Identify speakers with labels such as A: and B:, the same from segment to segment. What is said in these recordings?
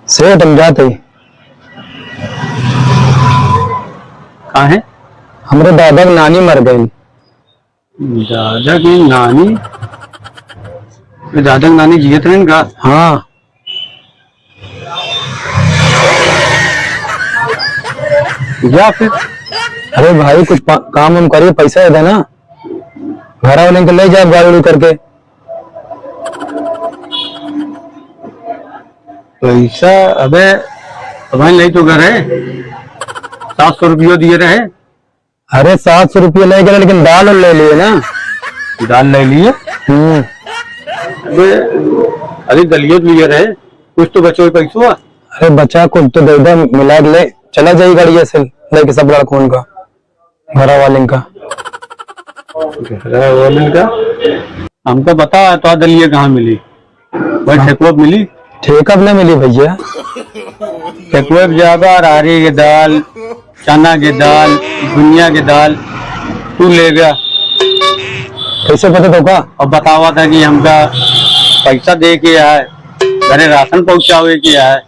A: सेठ हम जाते
B: कहाँ है?
A: हमरे दादा की नानी मर गई।
B: दादा की नानी? दादा की नानी जियत रहे का?
A: हाँ।
B: या फिर
A: अरे भाई कुछ काम हम करिए, पैसा दे देना, घर वाले को ले जाए गाड़ी करके।
B: पैसा? अबे तुम्हारी नहीं तो घर है, 700 रुपये दिए रहे।
A: अरे 700 रुपये ले गए, लेकिन दाल और ले लिए ना।
B: दाल ले लिए? अबे अरे दलियो लिए रहे, कुछ तो बचो पैसों।
A: अरे बचा कुछ तो दे दे, मिला के ले चला जाए गाड़ी से लेके सब लड़कों का, घर वाले का।
B: हमको बता तो दलिया कहाँ मिली? भाई ठेकुआ मिली?
A: ठेका भी नहीं मिली भैया।
B: ठेकुआ ज्यादा, राहरी की दाल, चना की दाल, दुनिया की दाल तू ले गया।
A: कैसे पता तो का?
B: और बतावा था कि हमका पैसा दे के आए, घरे राशन पहुंचावे के आए।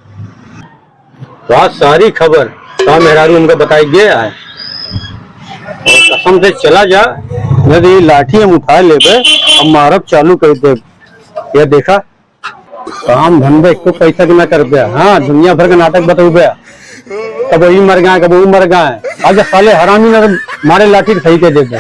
B: बहुत सारी खबर तो मेहरारू हमको बताई गया है। और कसम से चला जा, यदि लाठी हम उठा ले अब मारब चालू कर दे। ये देखा काम धंधे को पैसा की ना कर दिया। हाँ, दुनिया भर का नाटक बताऊ गया, कब वही मर गए, कब वो मर गए। आज साले हरामी ना मारे लाठी सही के दे दे।